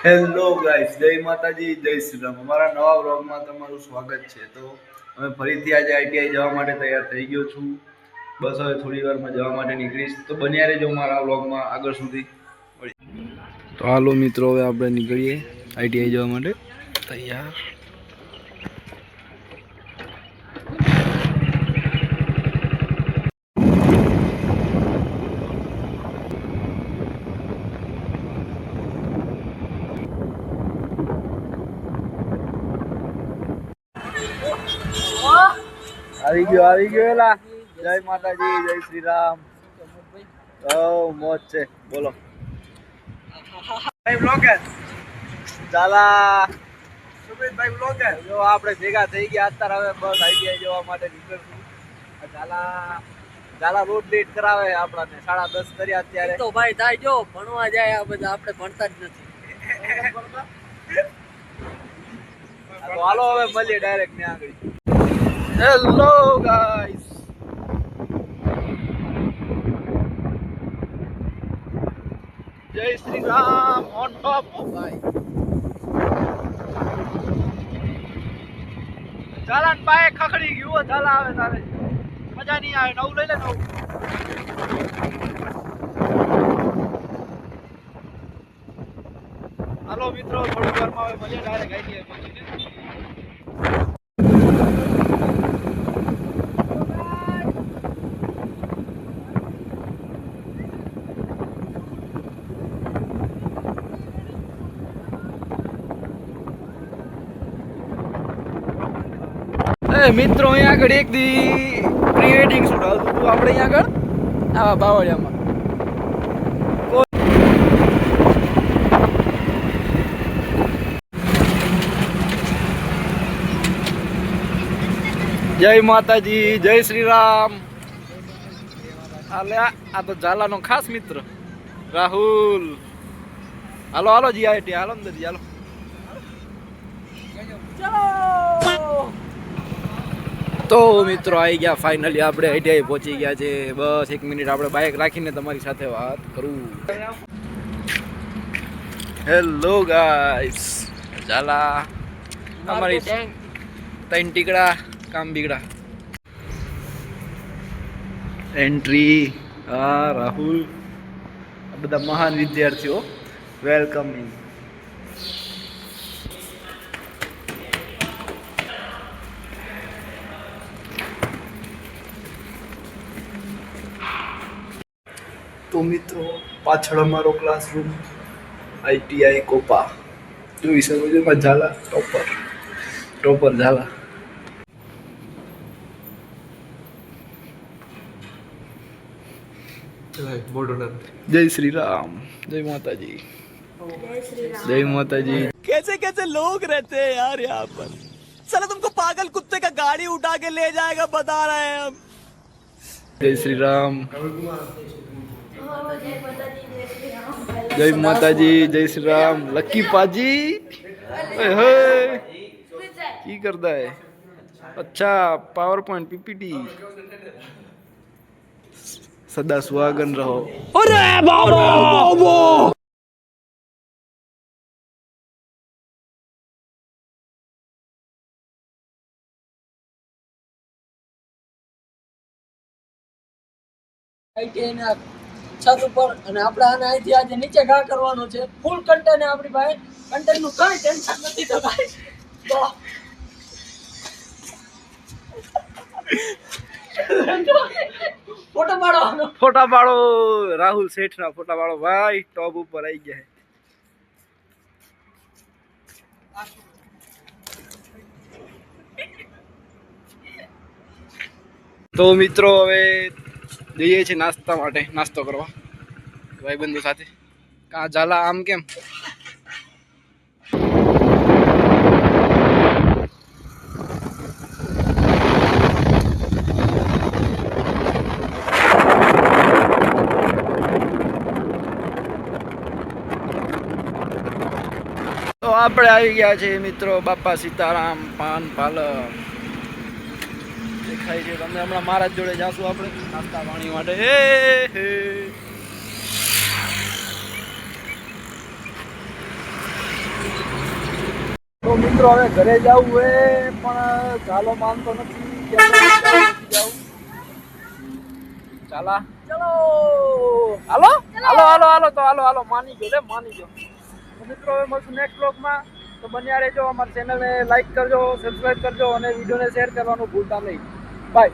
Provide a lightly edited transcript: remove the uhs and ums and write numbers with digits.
Hello guys, જય માતાજી, જય શ્રી રામ. અમારા નવા વ્લોગમાં તમારું સ્વાગત છે. તો અમે ફરીથી આજે આઈટીઆઈ જવા માટે તૈયાર થઈ ગયો છું. બસ હવે થોડી વારમાં જવા માટે નીકળીશ. તો બન્યા રહેજો મારા વ્લોગમાં આગળ સુધી. તો હાલો મિત્રો, હવે આપણે નીકળીએ આઈટીઆઈ જવા માટે તૈયાર. આવી ગયો એલા. જય માતાજી, જય શ્રી રામ. મોજ છે, બોલો ભાઈ બ્લોગર ચાલા. સુમિતભાઈ બ્લોગર જો આપણે ભેગા થઈ ગયા અત્યારે. હવે બસ આઈટીઆઈ જવા માટે નીકળશું. ચાલા રોડ લેટ કરાવે આપણને 10:30 કર્યા અત્યારે. તો ભાઈ થાય જો ભણવા જાય આ બધા, આપણે ભણતા જ નથી. હાલો હવે મળીએ ડાયરેક્ટ ને આગળ. હેલો ગાઈસ, જય શ્રી રામ ઓન ટોપ ભાઈ. ચાલા પાય ખખડી ગયું. ચાલા આવે તારે મજા નહીં આવે. નવું લઈ લે, નવું. હાલો મિત્રો, થોડી વારમાં હવે મળીએ ડાયરેક્ટ આઈટીઆઈ પહોંચીને. મિત્રો અહીંયા આગળ એક દી પ્રી વેડિંગ શૂટ આવતું હતું આપણે અહીંયા આગળ આવા બાવળિયામાં. જય માતાજી, જય શ્રી રામ. હાલે આ તો ઝાલાનો ખાસ મિત્ર રાહુલ. હાલો હાલો જી આઈટી, હાલો અંદર જી, હાલો. તો મિત્રો આવી ગયા ફાઇનલી. આપણે આઈટીઆઈ પહોંચી ગયા છે. બસ 1 મિનિટ આપણે બાઇક રાખીને તમારી સાથે વાત કરું. હેલો ગાઈસ, ચાલા અમારી 3 ટીકડા કામ બીગડા. એન્ટ્રી. હા રાહુલ, આ બધા મહાન વિદ્યાર્થીઓ. Welcome in. તો મિત્રો પાછળ અમારો ક્લાસરૂમ આઈટીઆઈ કોપા. જોઈ શકો છો એમાં ઝાલા ટોપર ઝાલા. જય શ્રી રામ, જય માતાજી, જય માતાજી. कैसे कैसे लोग रहते हैं यार यहाँ पर. साला तुमको पागल कुत्ते का गाड़ी उठा के ले जाएगा बता रहे हैं हम. જય શ્રી રામ, जय माताजी, जय श्री राम. लक्की पाजी की करता है. अच्छा, पावर पॉइंट पीपीटी. सदा सुहागन रहो. अरे बाबा છત ઉપર અને આપણે આને અહીંથી આજે નીચે ઘા કરવાનો છે. ફૂલ કન્ટેન્ટ આપણી પાસે. કન્ટેન્ટ નું કઈ ટેન્શન નથી. તો ભાઈ ફોટા પાડો. રાહુલ શેઠ ના ફોટા પાડો ભાઈ. ટોપ ઉપર આવી ગયા. તો મિત્રો હવે જઈએ છીએ નાસ્તા માટે, નાસ્તો કરવા ભાઈબંધો સાથે. કાં ઝાલા આમ કેમ? તો આપણે આવી ગયા છે મિત્રો બાપા સીતારામ પાન પાર્લર. દેખાય છે તમને. હમણાં મારા જોડે જાશું આપણે નાસ્તા પાણી માટે. તો મિત્રો હવે ઘરે જવું હોય પણ ચાલો માનતો નથી કે નથી જવું. ચાલા ચલો હાલો હાલો હાલો હાલો તો હાલો માની ગયો માની ગયો. તો મિત્રો હવે મળશું નેક્સ્ટ બ્લોગમાં. તો બન્યા રહેજો, અમારી ચેનલને લાઈક કરજો, સબસ્ક્રાઇબ કરજો અને વિડીયોને શેર કરવાનું ભૂલતા નહીં. બાય.